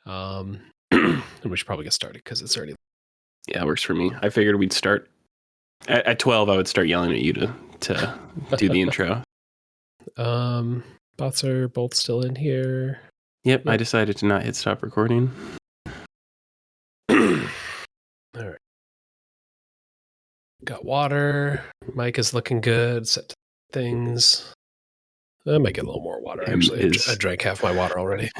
Um, and we should probably get started because it's already. Yeah, it works for me. I figured we'd start at 12. I would start yelling at you to do the intro. Bots are both still in here. Yep, I decided to not hit stop recording. All right. Got water. Mic is looking good. Set things. I might get a little more water, actually. I drank half my water already.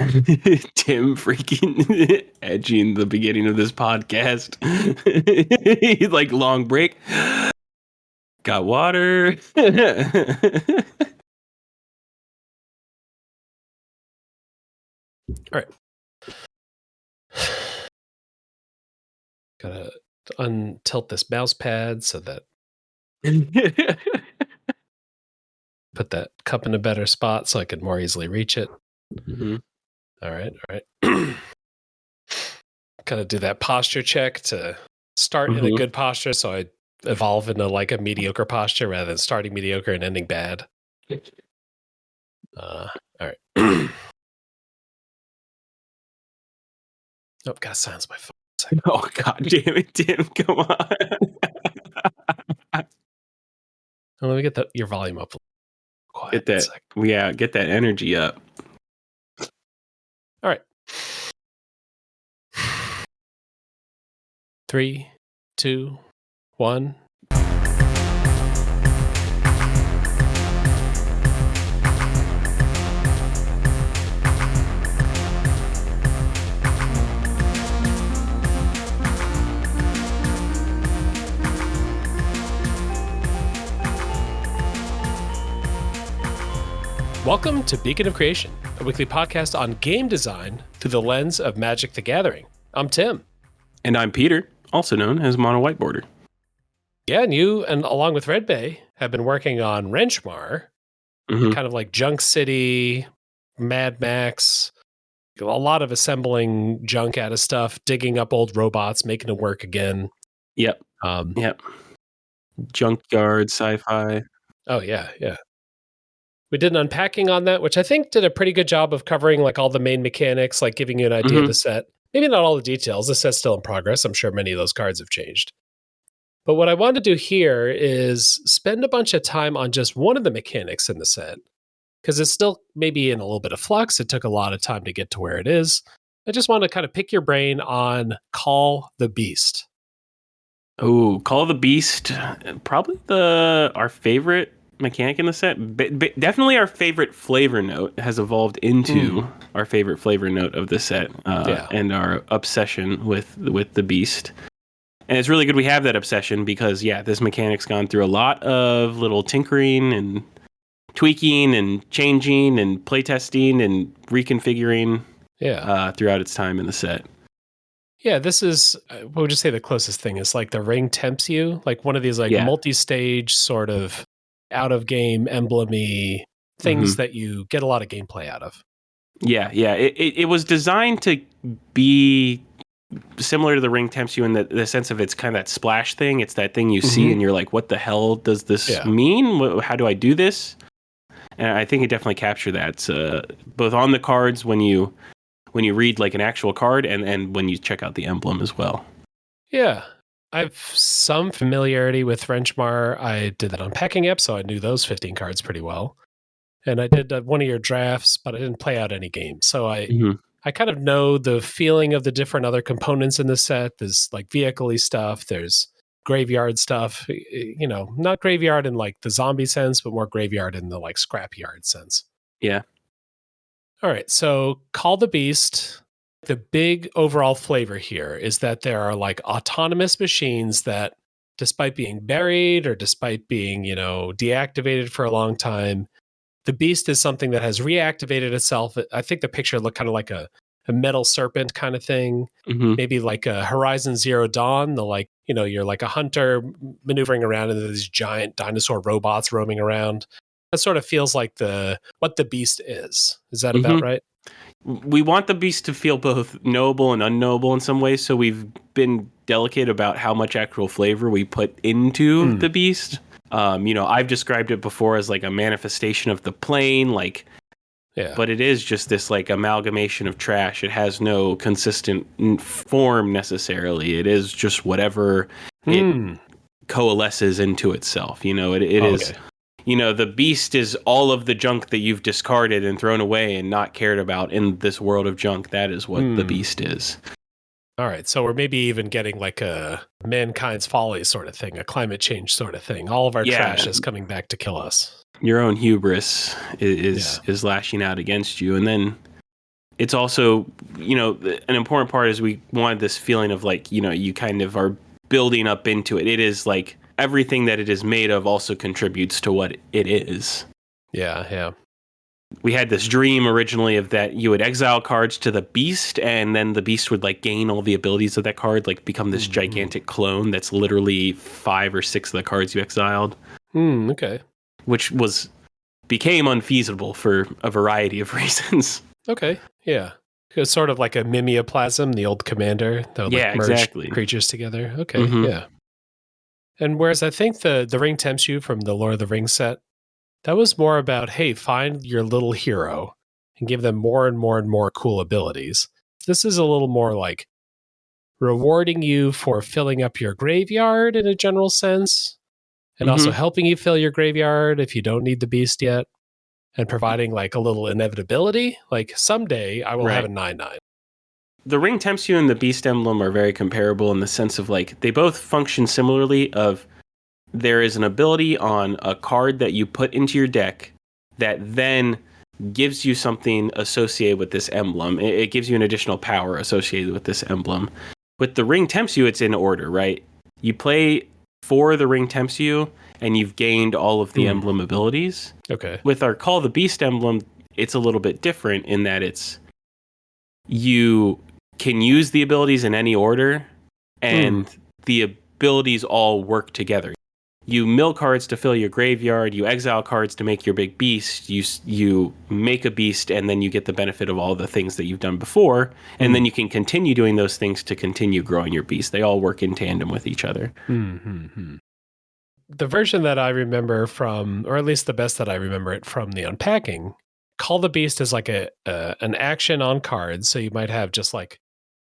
Tim freaking edging the beginning of this podcast. He's like, long break. Got water. All right. Gotta untilt this mouse pad so that put that cup in a better spot so I could more easily reach it. Mm-hmm. All right. Gotta do that posture check to start in a good posture so I evolve into like a mediocre posture rather than starting mediocre and ending bad. All right. Oh, gotta silence my phone. Oh, God damn it, Tim. Come on. Let me get your volume up. Quiet. Get that energy up. All right. 3, 2, 1. Welcome to Beacon of Creation, a weekly podcast on game design through the lens of Magic the Gathering. I'm Tim. And I'm Peter, also known as Mono Whiteboarder. Yeah, and you, and along with Red Bay, have been working on Wrenchmar, kind of like Junk City, Mad Max, a lot of assembling junk out of stuff, digging up old robots, making it work again. Yep. Junkyard sci-fi. Oh, yeah. We did an unpacking on that, which I think did a pretty good job of covering like all the main mechanics, like giving you an idea of the set. Maybe not all the details. The set's still in progress. I'm sure many of those cards have changed. But what I want to do here is spend a bunch of time on just one of the mechanics in the set, because it's still maybe in a little bit of flux. It took a lot of time to get to where it is. I just want to kind of pick your brain on Call the Beast. Oh, Call the Beast, probably our favorite mechanic in the set. Definitely our favorite flavor note has evolved into our favorite flavor note of the set, and our obsession with the Beast. And it's really good we have that obsession because, this mechanic's gone through a lot of little tinkering and tweaking and changing and playtesting and reconfiguring throughout its time in the set. Yeah, this is, what would you say the closest thing is? Like the ring tempts you? Like one of these multi-stage sort of out-of-game emblem-y things that you get a lot of gameplay out of. Yeah. It was designed to be similar to the ring tempts you in the sense of it's kind of that splash thing. It's that thing you see and you're like, what the hell does this mean? How do I do this? And I think it definitely captured that, both on the cards when you read like an actual card and when you check out the emblem as well. Yeah. I have some familiarity with Wrenchmar. I did that unpacking app, so I knew those 15 cards pretty well. And I did one of your drafts, but I didn't play out any games. So I kind of know the feeling of the different other components in the set. There's like vehicle-y stuff. There's graveyard stuff. You know, not graveyard in like the zombie sense, but more graveyard in the like scrapyard sense. Yeah. All right. So Call the Beast. The big overall flavor here is that there are like autonomous machines that, despite being buried or despite being, deactivated for a long time, the beast is something that has reactivated itself. I think the picture looked kind of like a metal serpent kind of thing, maybe like a Horizon Zero Dawn. You're like a hunter maneuvering around and these giant dinosaur robots roaming around. That sort of feels like what the beast is. Is that about right? We want the beast to feel both knowable and unknowable in some ways, so we've been delicate about how much actual flavor we put into the beast. I've described it before as like a manifestation of the plane, like Yeah. but it is just this like amalgamation of trash. It has no consistent form necessarily. It is just whatever it Hmm. coalesces into itself. It is, Okay. the beast is all of the junk that you've discarded and thrown away and not cared about in this world of junk. That is what the beast is. All right. So we're maybe even getting like a mankind's folly sort of thing, a climate change sort of thing. All of our trash Yeah, is coming back to kill us. your own hubris Yeah. is lashing out against you, and then it's also, an important part is we wanted this feeling of like, you kind of are building up into it. It is like everything that it is made of also contributes to what it is. Yeah. Yeah. We had this dream originally of that you would exile cards to the beast, and then the beast would like gain all the abilities of that card, like become this gigantic clone that's literally 5 or 6 of the cards you exiled. Okay. Which became unfeasible for a variety of reasons. Okay. Yeah. It was sort of like a mimeoplasm, the old commander that would like merge Exactly. creatures together. Okay. Yeah. And whereas I think the Ring Tempts You from the Lord of the Rings set, that was more about, hey, find your little hero and give them more and more and more cool abilities. This is a little more like rewarding you for filling up your graveyard in a general sense, and also helping you fill your graveyard if you don't need the beast yet, and providing like a little inevitability. Like someday I will have a 9/9. The Ring Tempts You and the Beast Emblem are very comparable in the sense of like they both function similarly of there is an ability on a card that you put into your deck that then gives you something associated with this emblem. It gives you an additional power associated with this emblem. With the Ring Tempts You, it's in order, right? You play for the Ring Tempts You, and you've gained all of the emblem abilities. Okay. With our Call the Beast emblem, it's a little bit different in that you can use the abilities in any order, and the abilities all work together. You mill cards to fill your graveyard, you exile cards to make your big beast, you make a beast, and then you get the benefit of all the things that you've done before, and then you can continue doing those things to continue growing your beast. They all work in tandem with each other. The version that I remember from, or at least the best that I remember it from the unpacking, Call the Beast is like an action on cards. So you might have just like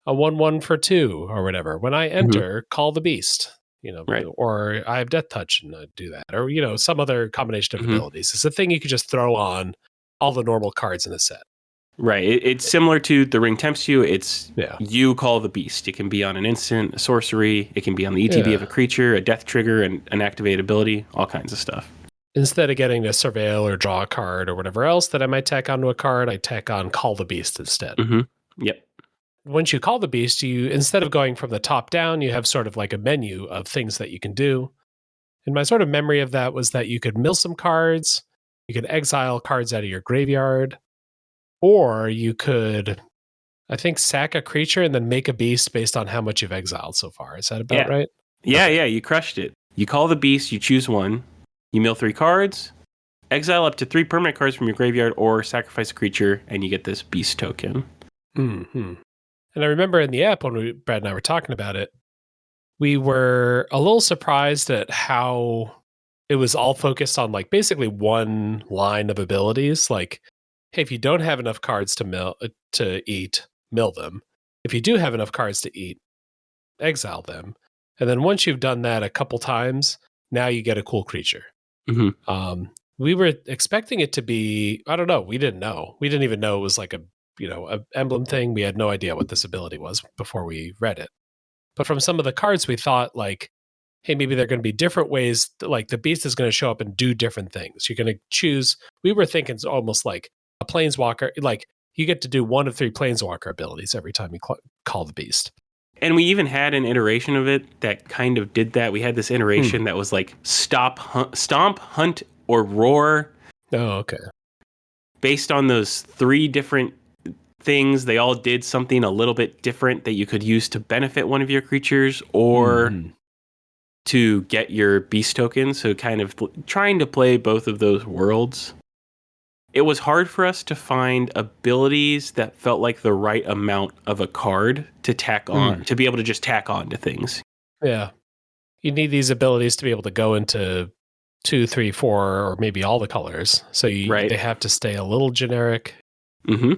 a 1/1 for 2 or whatever. When I enter, call the beast, Right. or I have Death Touch and I do that, or, some other combination of abilities. It's a thing you could just throw on all the normal cards in a set. Right. It's similar to the Ring Tempts You. It's you call the beast. It can be on an instant, a sorcery. It can be on the ETB of a creature, a death trigger, and an activate ability, all kinds of stuff. Instead of getting to surveil or draw a card or whatever else that I might tack onto a card, I tack on Call the Beast instead. Yep. Once you call the beast, you, instead of going from the top down, you have sort of like a menu of things that you can do. And my sort of memory of that was that you could mill some cards, you could exile cards out of your graveyard, or you could, I think, sack a creature and then make a beast based on how much you've exiled so far. Is that about right? Yeah, yeah, you crushed it. You call the beast, you choose one, you mill 3 cards, exile up to 3 permanent cards from your graveyard, or sacrifice a creature, and you get this beast token. And I remember in the app when Brad and I were talking about it, we were a little surprised at how it was all focused on like basically one line of abilities. Like, hey, if you don't have enough cards to eat, mill them. If you do have enough cards to eat, exile them. And then once you've done that a couple times, now you get a cool creature. We were expecting it to be, I don't know, we didn't know. We didn't even know it was like a emblem thing. We had no idea what this ability was before we read it. But from some of the cards, we thought like, hey, maybe there are going to be different ways. Like the beast is going to show up and do different things. You're going to choose. We were thinking it's almost like a planeswalker. Like you get to do 1 of 3 planeswalker abilities every time you call the beast. And we even had an iteration of it that kind of did that. We had this iteration that was like stomp, hunt, or roar. Oh, okay. Based on those 3 different things, they all did something a little bit different that you could use to benefit one of your creatures or to get your beast token. So kind of trying to play both of those worlds. It was hard for us to find abilities that felt like the right amount of a card to tack on, to be able to just tack on to things. Yeah. You need these abilities to be able to go into 2, 3, 4, or maybe all the colors. So they have to stay a little generic. Mm-hmm.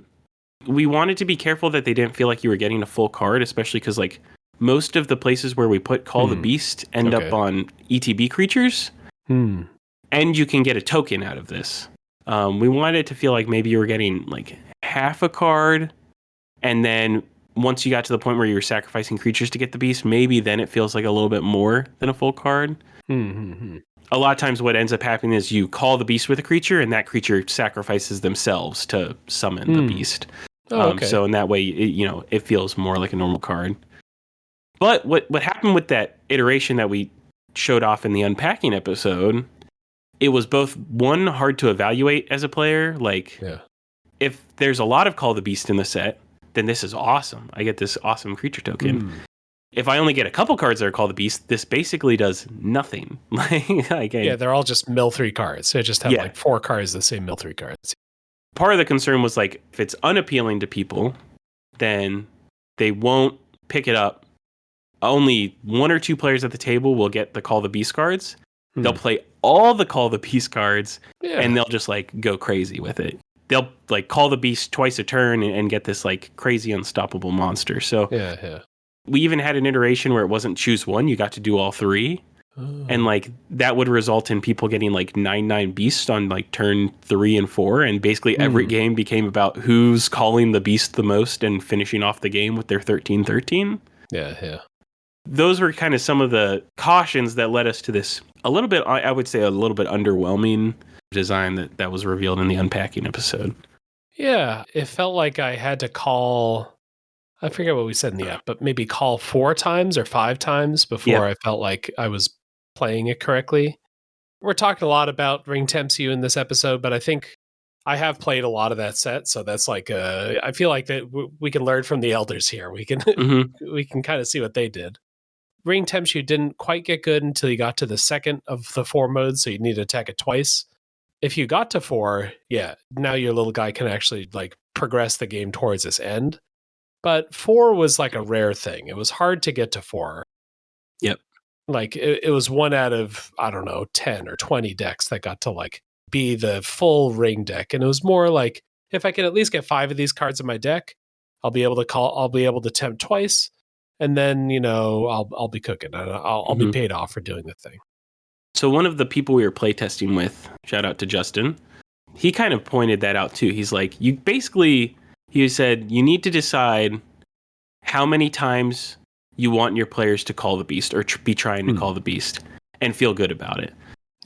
We wanted to be careful that they didn't feel like you were getting a full card, especially because like most of the places where we put Call the Beast end up on ETB creatures, and you can get a token out of this. We wanted it to feel like maybe you were getting like half a card, and then once you got to the point where you were sacrificing creatures to get the beast, maybe then it feels like a little bit more than a full card. A lot of times what ends up happening is you call the beast with a creature, and that creature sacrifices themselves to summon the beast. So in that way, it feels more like a normal card. But what happened with that iteration that we showed off in the unpacking episode, it was both, one, hard to evaluate as a player. Like, if there's a lot of Call the Beast in the set, then this is awesome. I get this awesome creature token. If I only get a couple cards that are Call the Beast, this basically does nothing. They're all just mill 3 cards. They just have like 4 cards the same mill 3 cards. Part of the concern was like, if it's unappealing to people, then they won't pick it up. Only 1 or 2 players at the table will get the Call the Beast cards. They'll play all the Call the Beast cards, and they'll just like go crazy with it. They'll like Call the Beast twice a turn and get this like crazy unstoppable monster. So we even had an iteration where it wasn't choose one, you got to do all 3. And like that would result in people getting like 9/9 beasts on like turn 3 and 4, and basically every game became about who's calling the beast the most and finishing off the game with their 13/13. Those were kind of some of the cautions that led us to this a little bit, I would say, a little bit underwhelming design that was revealed in the unpacking episode. Yeah, it felt like I had to call, I forget what we said in the app, but maybe call 4 times or 5 times before I felt like I was playing it correctly. We're talking a lot about Ring Temps You in this episode, but I think I have played a lot of that set, so that's like I feel like that we can learn from the elders here. We can we can kind of see what they did. Ring Temps You didn't quite get good until you got to the second of the 4 modes, so you need to attack it twice. If you got to 4, now your little guy can actually like progress the game towards this end. But 4 was like a rare thing. It was hard to get to 4. Like it was 1 out of, I don't know, 10 or 20 decks that got to like be the full ring deck. And it was more like, if I can at least get 5 of these cards in my deck, I'll be able to tempt twice. And then, I'll be cooking. I'll be paid off for doing the thing. So one of the people we were playtesting with, shout out to Justin, he kind of pointed that out too. He's like, he said, you need to decide how many times you want your players to call the beast or be trying to call the beast and feel good about it.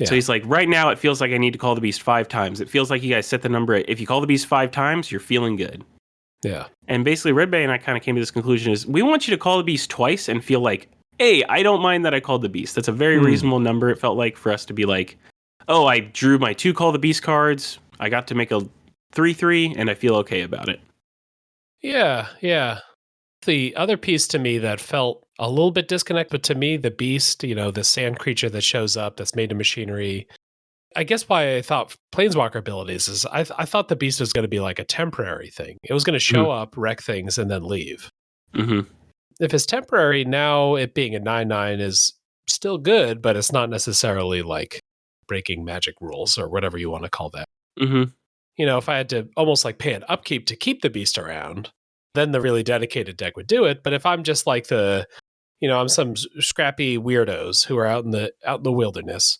So he's like, right now it feels like I need to call the beast 5 times. It feels like you guys set the number at, if you call the beast 5 times, you're feeling good. And basically Red Bay and I kind of came to this conclusion is we want you to call the beast twice and feel like, hey, I don't mind that I called the beast. That's a very reasonable number. It felt like for us to be like, oh, I drew my 2 Call the Beast cards. I got to make a 3/3 and I feel okay about it. Yeah. The other piece to me that felt a little bit disconnect, but to me, the beast, the sand creature that shows up that's made of machinery. I guess why I thought Planeswalker abilities is I thought the beast was going to be like a temporary thing. It was going to show up, wreck things, and then leave. If it's temporary, now it being a 9/9 is still good, but it's not necessarily like breaking magic rules or whatever you want to call that. If I had to almost like pay an upkeep to keep the beast around, then the really dedicated deck would do it. But if I'm just like I'm some scrappy weirdos who are out in the wilderness,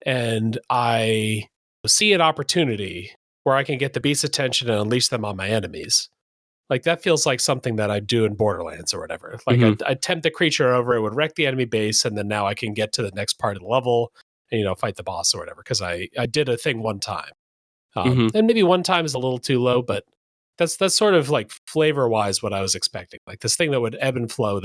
and I see an opportunity where I can get the beast's attention and unleash them on my enemies, like that feels like something that I do in Borderlands or whatever. Like I'd tempt the creature over, it would wreck the enemy base, and then now I can get to the next part of the level and fight the boss or whatever, because I did a thing 1 time. And maybe 1 time is a little too low, but that's sort of like flavor wise what I was expecting. Like this thing that would ebb and flow,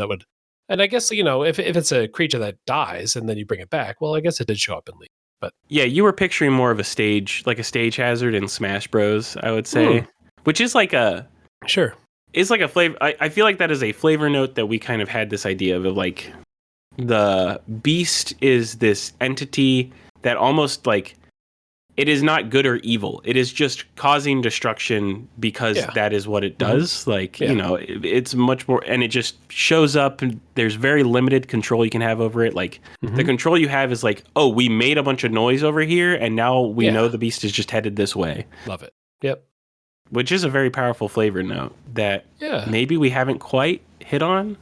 and I guess if it's a creature that dies and then you bring it back, well, I guess it did show up and leave. But yeah, you were picturing more of a stage hazard in Smash Bros, I would say, which is like it's like a flavor. I feel like that is a flavor note that we kind of had this idea of like the beast is this entity that almost like it is not good or evil. It is just causing destruction because that is what it does. Like, it's much more, and it just shows up and there's very limited control you can have over it. Like the control you have is like, oh, we made a bunch of noise over here and now we know the beast is just headed this way. Love it. Yep. Which is a very powerful flavor note that maybe we haven't quite hit on.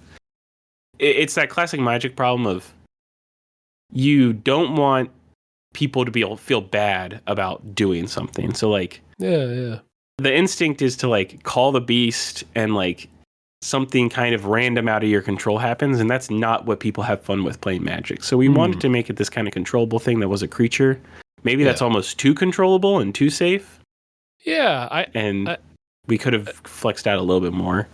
It's that classic Magic problem of you don't want people to be able to feel bad about doing something. So like the instinct is to like call the beast and like something kind of random out of your control happens, and that's not what people have fun with playing Magic. So we wanted to make it this kind of controllable thing that was a creature. Maybe that's almost too controllable and too safe. Yeah, we could have flexed out a little bit more.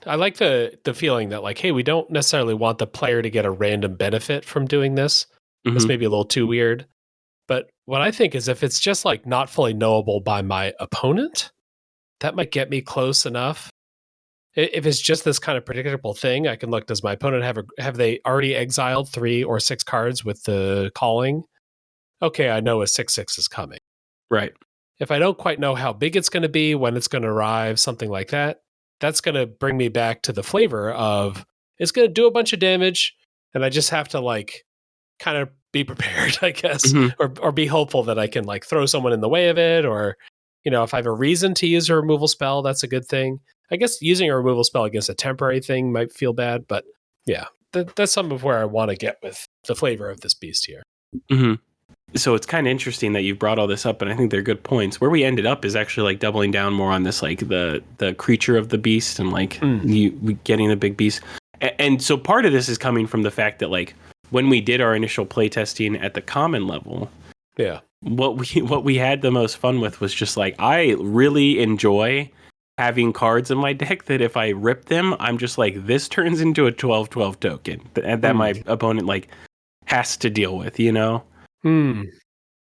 I like the feeling that like, hey, we don't necessarily want the player to get a random benefit from doing this. This may be a little too weird. But what I think is if it's just like not fully knowable by my opponent, that might get me close enough. If it's just this kind of predictable thing, I can look, does my opponent have they already exiled 3 or 6 cards with the calling? Okay, I know a 6/6 is coming. Right. If I don't quite know how big it's going to be, when it's going to arrive, something like that, that's going to bring me back to the flavor of it's going to do a bunch of damage, and I just have to like kind of be prepared, I guess, or be hopeful that I can like throw someone in the way of it, or if I have a reason to use a removal spell, that's a good thing. I guess using a removal spell against a temporary thing might feel bad, but yeah, that's some of where I want to get with the flavor of this beast here. So it's kind of interesting that you've brought all this up, and I think they're good points. Where we ended up is actually like doubling down more on this, like the creature of the beast and like you getting the big beast. And so part of this is coming from the fact that like when we did our initial playtesting at the common level, what we had the most fun with was just like, I really enjoy having cards in my deck that if I rip them, I'm just like, this turns into a 12/12 token that my opponent like has to deal with,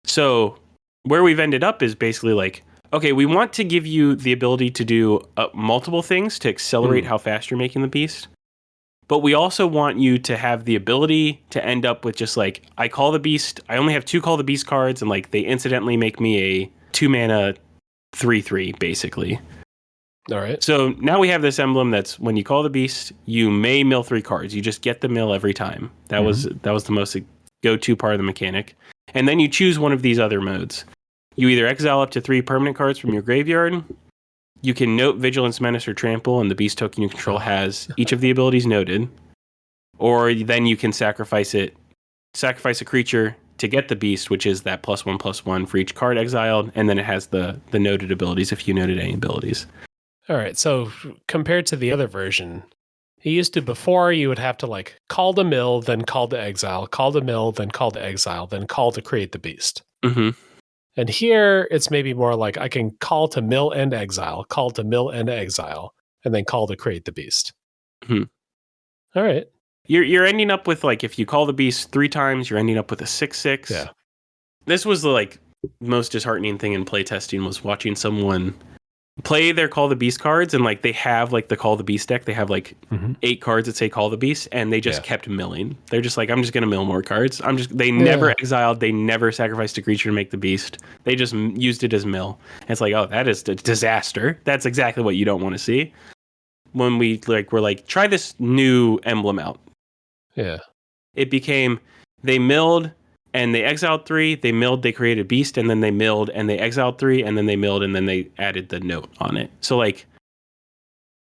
So where we've ended up is basically like, okay, we want to give you the ability to do multiple things to accelerate how fast you're making the beast. But we also want you to have the ability to end up with just like, I call the beast, I only have 2 call the beast cards, and like they incidentally make me a 2-mana 3/3, basically. All right. So now we have this emblem that's when you call the beast, you may mill 3 cards. You just get the mill every time. That was the most go-to part of the mechanic. And then you choose one of these other modes. You either exile up to 3 permanent cards from your graveyard. You can note Vigilance, Menace, or Trample, and the beast token you control has each of the abilities noted. Or then you can sacrifice a creature to get the beast, which is that +1/+1 for each card exiled, and then it has the noted abilities if you noted any abilities. All right, so compared to the other version, before you would have to like call the mill, then call to exile, call the mill, then call to exile, then call to create the beast. And here it's maybe more like I can call to mill and exile, call to mill and exile, and then call to create the beast. All right. You're ending up with like, if you call the beast 3 times, you're ending up with a 6/6. Yeah. This was the like most disheartening thing in playtesting, was watching someone play their Call the Beast cards, and like they have like the Call the Beast deck. They have like 8 cards that say Call the Beast, and they just kept milling. They're just like, I'm just gonna mill more cards. They never exiled, they never sacrificed a creature to make the beast. They just used it as mill. And it's like, oh, that is a disaster. That's exactly what you don't want to see. When we're like, try this new emblem out. Yeah. It became, they milled and they exiled 3, they milled, they created beast, and then they milled and they exiled 3, and then they milled, and then they added the note on it. So like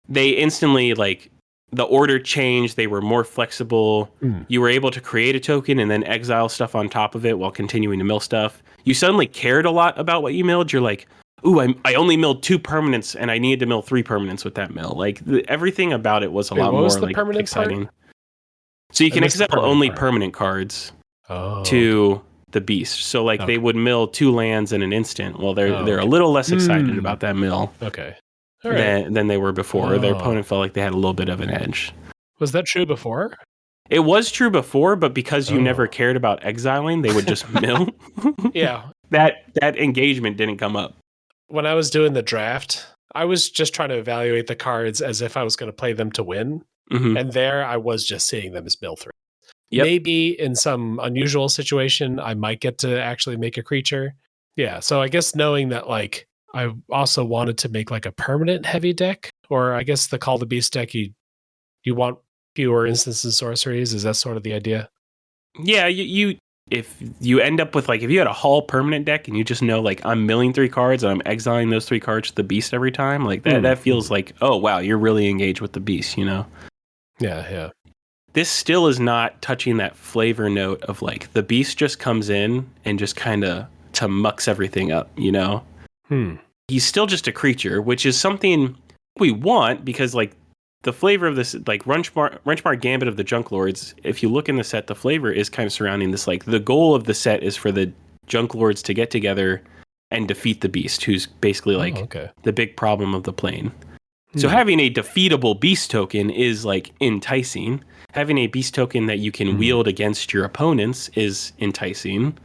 they instantly, like, the order changed, they were more flexible. You were able to create a token and then exile stuff on top of it while continuing to mill stuff. You suddenly cared a lot about what you milled. You're like, ooh, I only milled 2 permanents and I needed to mill 3 permanents with that mill. Like everything about it was a lot more like exciting. Part? So you can exile only permanent cards to the beast. So like they would mill 2 lands in an instant. Well, they're a little less excited about that mill. Okay. Than they were before. Their opponent felt like they had a little bit of an edge. Was that true before? It was true before, but because you never cared about exiling, they would just mill. Yeah. That engagement didn't come up. When I was doing the draft, I was just trying to evaluate the cards as if I was going to play them to win. And there I was just seeing them as mill 3. Yep. maybe in some unusual situation, I might get to actually make a creature. Yeah. So I guess knowing that, like, I also wanted to make like a permanent heavy deck, or I guess the Call the Beast deck, you want fewer instances and sorceries. Is that sort of the idea? Yeah, you if you end up with like if you had a Hall permanent deck and you just know like I'm milling 3 cards and I'm exiling those 3 cards to the beast every time, like that feels like, oh wow, you're really engaged with the beast, you know? Yeah, yeah. This still is not touching that flavor note of like the beast just comes in and just kind of to mucks everything up, you know? He's still just a creature, which is something we want because like the flavor of this, like Wrenchmar Gambit of the Junk Lords, if you look in the set, the flavor is kind of surrounding this. Like the goal of the set is for the Junk Lords to get together and defeat the beast, who's basically like the big problem of the plane. So having a defeatable beast token is like enticing. Having a beast token that you can wield against your opponents is enticing.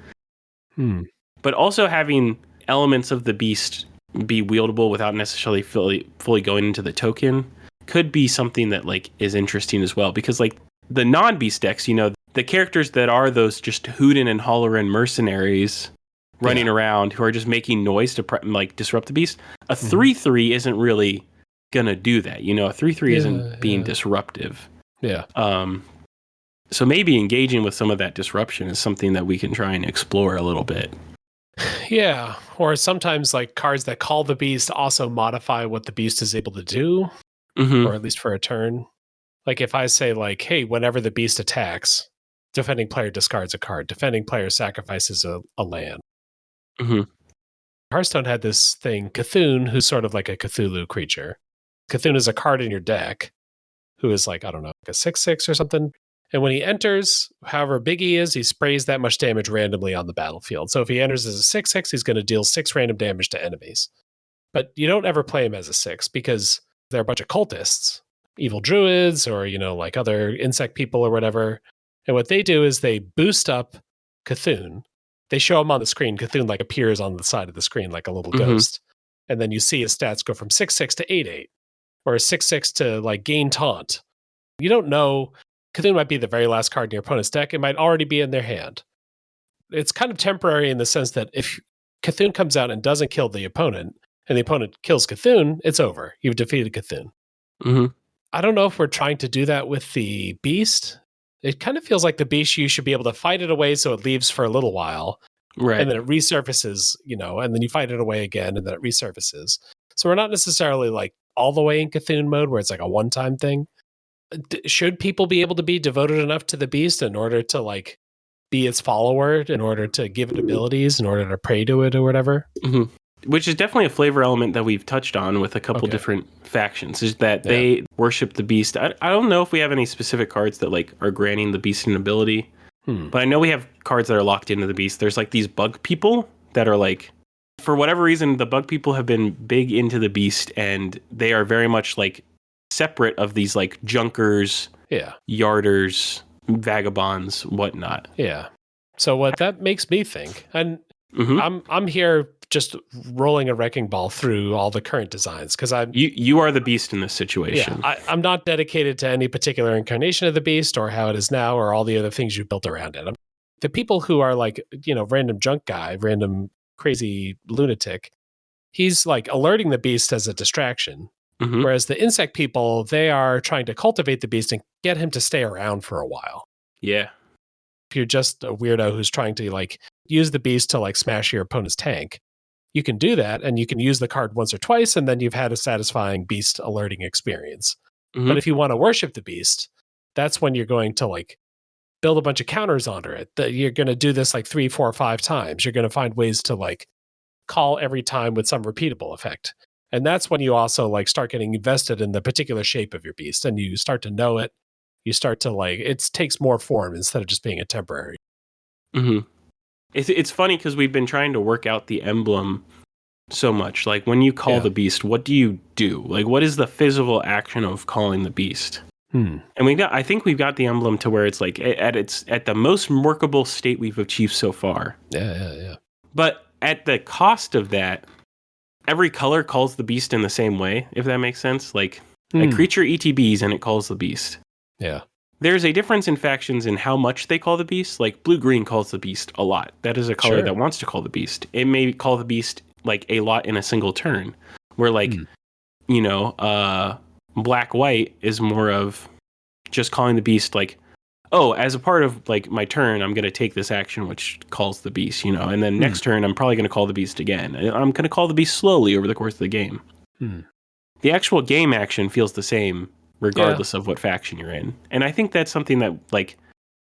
But also having elements of the beast be wieldable without necessarily fully going into the token could be something that like is interesting as well, because like the non-beast decks, you know, the characters that are those just hootin' and hollerin' mercenaries running around who are just making noise to like disrupt the beast, a 3/3 isn't really gonna do that, you know. A 3/3 isn't being disruptive. So maybe engaging with some of that disruption is something that we can try and explore a little bit. Yeah, or sometimes like cards that call the beast also modify what the beast is able to do, or at least for a turn. Like if I say like, hey, whenever the beast attacks, defending player discards a card, defending player sacrifices a land. Hearthstone had this thing, Cthulhu, who's sort of like a Cthulhu creature. Cthulhu is a card in your deck who is like, I don't know, like a 6/6 or something. And when he enters, however big he is, he sprays that much damage randomly on the battlefield. So if he enters as a 6/6, he's going to deal 6 random damage to enemies. But you don't ever play him as a 6 because they're a bunch of cultists, evil druids, or, you know, like other insect people or whatever. And what they do is they boost up Cthulhu. They show him on the screen. Cthulhu like appears on the side of the screen like a little ghost. And then you see his stats go from 6/6 to 8/8, or a 6/6 to like gain taunt. You don't know. Cthulhu might be the very last card in your opponent's deck. It might already be in their hand. It's kind of temporary in the sense that if Cthulhu comes out and doesn't kill the opponent, and the opponent kills Cthulhu, it's over. You've defeated Cthulhu. I don't know if we're trying to do that with the beast. It kind of feels like the beast, you should be able to fight it away so it leaves for a little while. Right. And then it resurfaces, you know, and then you fight it away again and then it resurfaces. So we're not necessarily like all the way in Cthulhu mode where it's like a one-time thing. Should people be able to be devoted enough to the beast in order to like be its follower, in order to give it abilities, in order to pray to it or whatever? Which is definitely a flavor element that we've touched on with a couple different factions, is that they worship the beast. I don't know if we have any specific cards that like are granting the beast an ability, but I know we have cards that are locked into the beast. There's like these bug people that are like, for whatever reason, the bug people have been big into the beast, and they are very much like separate of these like junkers, yarders, vagabonds, whatnot. Yeah. So what that makes me think, and I'm here just rolling a wrecking ball through all the current designs because you are the beast in this situation. Yeah, I'm not dedicated to any particular incarnation of the beast or how it is now or all the other things you've built around it. The people who are like, you know, random junk guy, random crazy lunatic, he's like alerting the beast as a distraction. Whereas the insect people, they are trying to cultivate the beast and get him to stay around for a while. Yeah. If you're just a weirdo who's trying to like use the beast to like smash your opponent's tank, you can do that and you can use the card once or twice and then you've had a satisfying beast alerting experience. But if you want to worship the beast, that's when you're going to like build a bunch of counters onto it. That you're going to do this like 3, 4, 5 times. You're going to find ways to like call every time with some repeatable effect. And that's when you also like start getting invested in the particular shape of your beast and you start to know it. You start to like, it takes more form instead of just being a temporary. It's funny because we've been trying to work out the emblem so much. Like when you call the beast, what do you do? Like what is the physical action of calling the beast? And I think we've got the emblem to where it's like at the most workable state we've achieved so far. Yeah. But at the cost of that, every color calls the beast in the same way, if that makes sense. Like a creature ETBs and it calls the beast. Yeah. there's a difference in factions in how much they call the beast. Like blue-green calls the beast a lot. That is a color that wants to call the beast. It may call the beast like a lot in a single turn. Where like, black-white is more of just calling the beast like, oh, as a part of like my turn, I'm going to take this action which calls the beast, and then next turn I'm probably going to call the beast again. I'm going to call the beast slowly over the course of the game. The actual game action feels the same regardless of what faction you're in. And I think that's something that, like,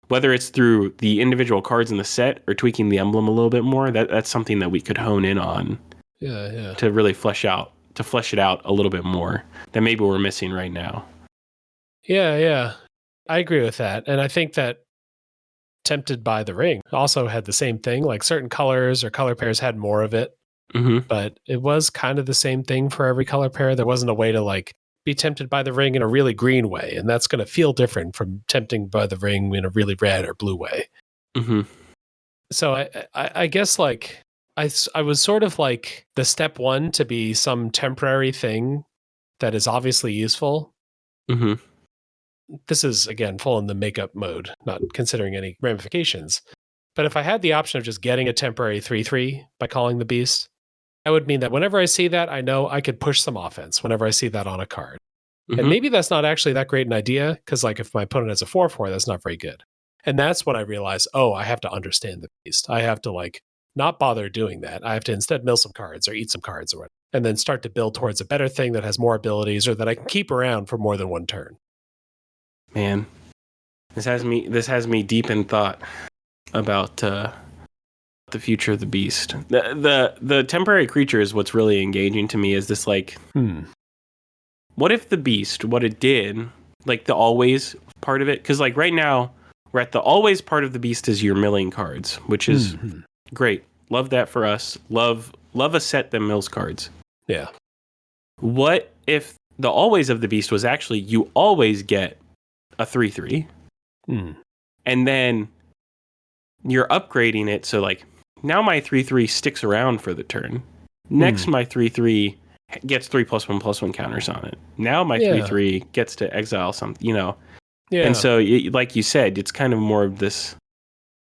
whether it's through the individual cards in the set or tweaking the emblem a little bit more, that's something that we could hone in on. To really flesh it out a little bit more that maybe we're missing right now. Yeah. I agree with that. And I think that Tempted by the Ring also had the same thing. Like certain colors or color pairs had more of it. But it was kind of the same thing for every color pair. There wasn't a way to like be tempted by the ring in a really green way. And that's going to feel different from tempting by the ring in a really red or blue way. So I guess like I was sort of like the step one to be some temporary thing that is obviously useful. This is, again, full in the makeup mode, not considering any ramifications. But if I had the option of just getting a temporary 3/3 by calling the beast, that would mean that whenever I see that, I know I could push some offense whenever I see that on a card. And maybe that's not actually that great an idea, because like if my opponent has a 4/4, that's not very good. And that's when I realized, I have to understand the beast. I have to like not bother doing that. I have to instead mill some cards or eat some cards or whatever, and then start to build towards a better thing that has more abilities or that I can keep around for more than one turn. Man, this has me deep in thought about the future of the beast. The temporary creature is what's really engaging to me. Is this like, what if the beast, what it did, like the always part of it? Because like right now, we're at the always part of the beast is your milling cards, which is great. Love that for us. Love a set that mills cards. Yeah. What if the always of the beast was actually you always get a 3/3, and then you're upgrading it so like now my 3/3 sticks around for the turn. Next, my 3/3 gets 3+1/+1 counters on it. Now my 3/3 gets to exile something, And so, like you said, it's kind of more of this,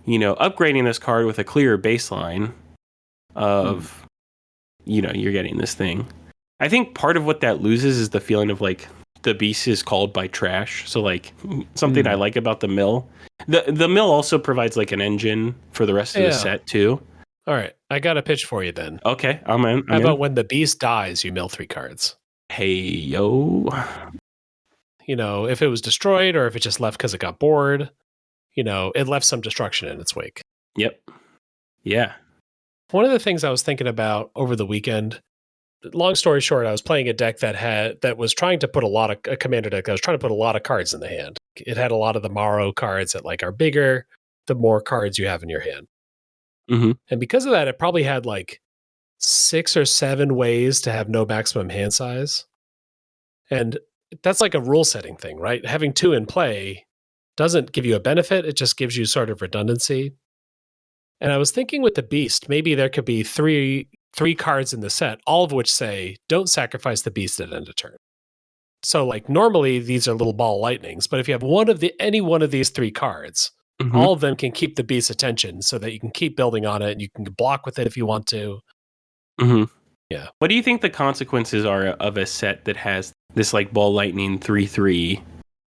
upgrading this card with a clearer baseline of, you're getting this thing. I think part of what that loses is the feeling of like the beast is called by trash. So like something I like about the mill. The mill also provides like an engine for the rest of the set too. All right, I got a pitch for you then. Okay, I'm in. How about when the beast dies, you mill 3 cards? Hey, yo. If it was destroyed or if it just left because it got bored, it left some destruction in its wake. Yep. Yeah. One of the things I was thinking about over the weekend, long story short, I was playing a deck that was trying to put a commander deck that was trying to put a lot of cards in the hand. It had a lot of the Morrow cards that like are bigger, the more cards you have in your hand. And because of that, it probably had like 6 or 7 ways to have no maximum hand size. And that's like a rule setting thing, right? Having 2 in play doesn't give you a benefit. It just gives you sort of redundancy. And I was thinking with the beast, maybe there could be three cards in the set, all of which say, don't sacrifice the beast at end of turn. So like normally these are little ball lightnings, but if you have any one of these 3 cards, all of them can keep the beast's attention so that you can keep building on it and you can block with it if you want to. Yeah. What do you think the consequences are of a set that has this like ball lightning 3/3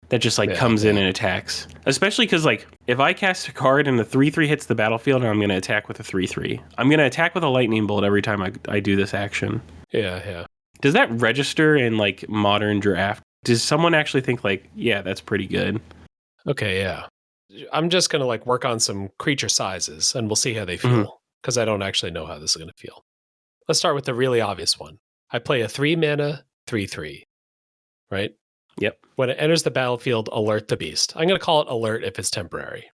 that just like comes in and attacks? Especially because like if I cast a card and the 3/3 hits the battlefield and I'm going to attack with a 3/3, I'm going to attack with a lightning bolt every time I do this action. Yeah. Does that register in like modern draft? Does someone actually think like, yeah, that's pretty good? Okay, yeah. I'm just going to like work on some creature sizes and we'll see how they feel because I don't actually know how this is going to feel. Let's start with the really obvious one. I play a 3 mana 3/3, right? Yep. When it enters the battlefield, alert the beast. I'm going to call it alert if it's temporary.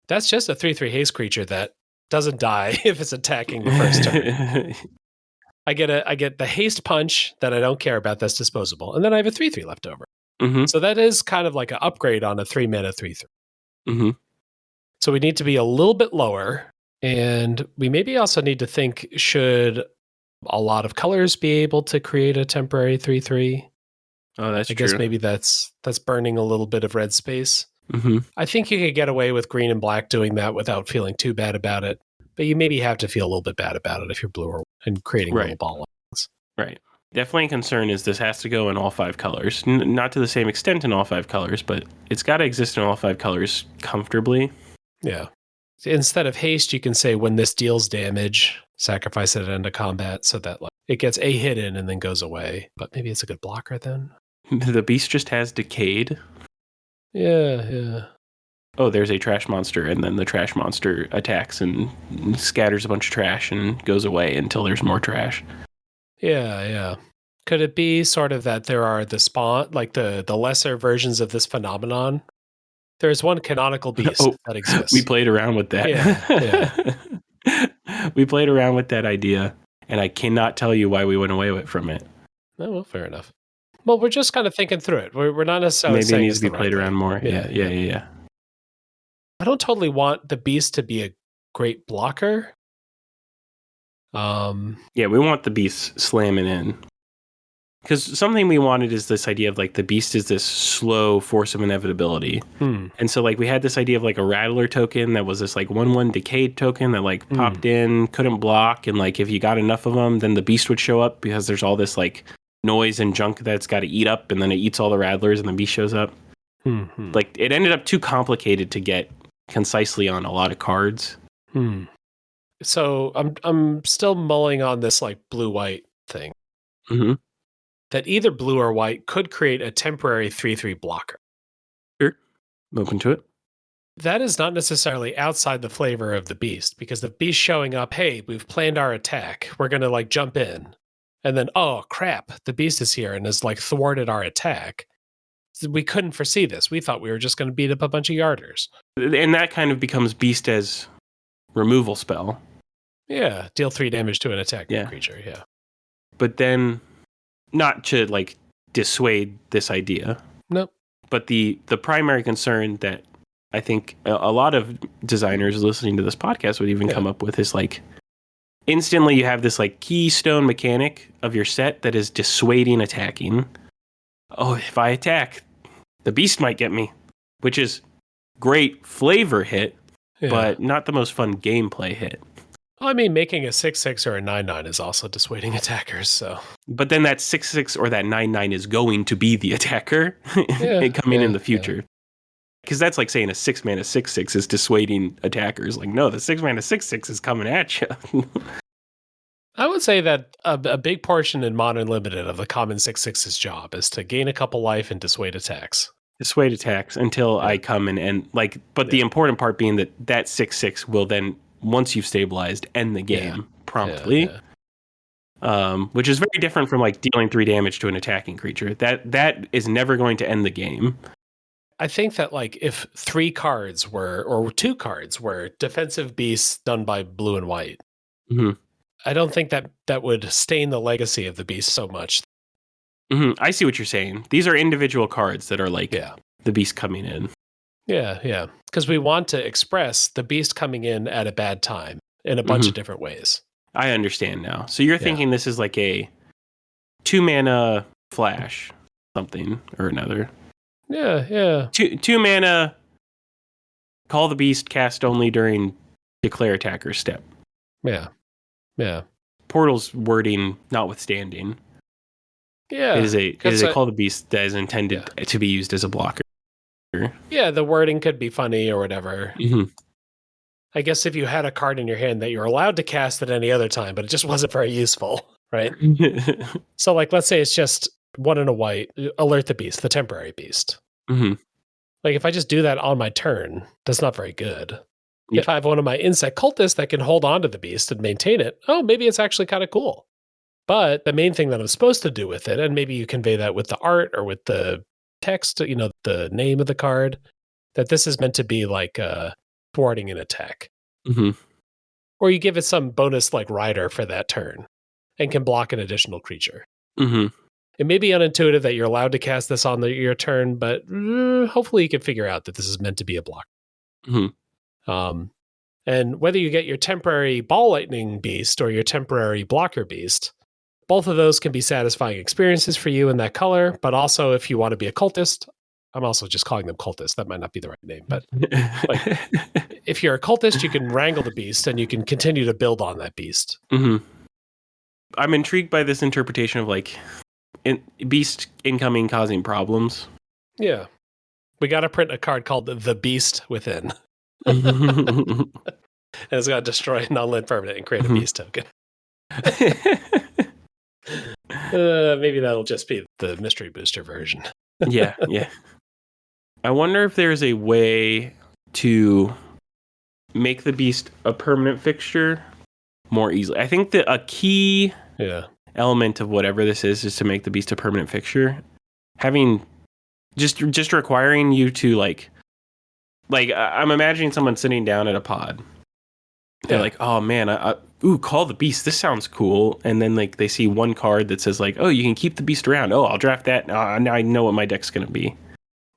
That's just a 3/3 haste creature that doesn't die if it's attacking the first turn. I get the haste punch that I don't care about that's disposable, and then I have a 3/3 left over. So that is kind of like an upgrade on a 3 mana 3/3. So we need to be a little bit lower, and we maybe also need to think, should a lot of colors be able to create a temporary 3/3? Oh, that's I guess true. maybe that's burning a little bit of red space. Mm-hmm. I think you could get away with green and black doing that without feeling too bad about it. But you maybe have to feel a little bit bad about it if you're blue or and creating little Right. ball lines. Right. Definitely a concern is this has to go in all 5 colors. Not to the same extent in all 5 colors, but it's got to exist in all 5 colors comfortably. Yeah. Instead of haste, you can say when this deals damage, sacrifice it at end of combat so that like it gets a hit in and then goes away. But maybe it's a good blocker then. The beast just has decayed. Yeah. Oh, there's a trash monster, and then the trash monster attacks and scatters a bunch of trash and goes away until there's more trash. Yeah. Could it be sort of that there are the spawn, like the lesser versions of this phenomenon? There's one canonical beast that exists. We played around with that. Yeah. We played around with that idea, and I cannot tell you why we went away from it. Oh, well, fair enough. Well, we're just kind of thinking through it. We're not necessarily Maybe it saying needs it's to be the played right around thing. more. Yeah. I don't totally want the beast to be a great blocker. Yeah, we want the beast slamming in. Because something we wanted is this idea of like the beast is this slow force of inevitability. And so like we had this idea of like a rattler token that was this like 1/1 decayed token that like popped in, couldn't block, and like if you got enough of them, then the beast would show up because there's all this like noise and junk that's got to eat up, and then it eats all the rattlers and the beast shows up. Like it ended up too complicated to get concisely on a lot of cards. So I'm still mulling on this like blue-white thing. That either blue or white could create a temporary 3/3 blocker. Sure. I'm open to it. That is not necessarily outside the flavor of the beast, because the beast showing up, hey, we've planned our attack. We're going to like jump in. And then, oh crap, the beast is here and has like thwarted our attack. We couldn't foresee this. We thought we were just going to beat up a bunch of yarders. And that kind of becomes beast as removal spell. Yeah, deal 3 damage to an attacking creature, yeah. But then not to like dissuade this idea. Nope. But the primary concern that I think a lot of designers listening to this podcast would even come up with is like instantly you have this like keystone mechanic of your set that is dissuading attacking. Oh, if I attack, the beast might get me, which is great flavor hit, but not the most fun gameplay hit. Well, I mean, making a 6/6 or a 9/9 is also dissuading attackers, so. But then that 6/6 or that 9/9 is going to be the attacker coming in the future. Because that's like saying a 6-mana 6/6 is dissuading attackers. Like, no, the 6-mana 6/6 is coming at you. I would say that a big portion in Modern Limited of the common 6/6's job is to gain a couple life and dissuade attacks. Dissuade attacks until I come and like, but the important part being that 6/6 will then, once you've stabilized, end the game promptly. Which is very different from like dealing 3 damage to an attacking creature. That is never going to end the game. I think that like if 3 cards were, or 2 cards were defensive beasts done by blue and white, I don't think that would stain the legacy of the beast so much. I see what you're saying. These are individual cards that are like the beast coming in. Yeah. Because we want to express the beast coming in at a bad time in a bunch of different ways. I understand now. So you're thinking this is like a 2-mana flash, something or another. Yeah. 2 mana, call the beast, cast only during declare attacker's step. Yeah. Portal's wording notwithstanding. Yeah. It is a call the beast that is intended to be used as a blocker. Yeah, the wording could be funny or whatever. I guess if you had a card in your hand that you're allowed to cast at any other time, but it just wasn't very useful, right? So like, let's say it's just 1 and a white, alert the beast, the temporary beast. Like if I just do that on my turn, that's not very good. If I have one of my insect cultists that can hold on to the beast and maintain it, oh, maybe it's actually kind of cool. But the main thing that I'm supposed to do with it, and maybe you convey that with the art or with the text, the name of the card, that this is meant to be like thwarting an attack. Or you give it some bonus like rider for that turn and can block an additional creature. It may be unintuitive that you're allowed to cast this on your turn, but hopefully you can figure out that this is meant to be a block. And whether you get your temporary ball lightning beast or your temporary blocker beast, Both of those can be satisfying experiences for you in that color, but also if you want to be a cultist, I'm also just calling them cultists. That might not be the right name, but like if you're a cultist, you can wrangle the beast and you can continue to build on that beast. Mm-hmm. I'm intrigued by this interpretation of like beast incoming causing problems. Yeah. We got to print a card called the Beast Within. Mm-hmm. And it's got to destroy a non-land permanent and create a beast token. Maybe that'll just be the mystery booster version. Yeah. I wonder if there's a way to make the beast a permanent fixture more easily. I think that a key element of whatever this is to make the beast a permanent fixture. Having just requiring you to like I'm imagining someone sitting down at a pod. They're like, oh man, call the beast. This sounds cool. And then like they see one card that says like, oh, you can keep the beast around. Oh, I'll draft that. Now I know what my deck's gonna be.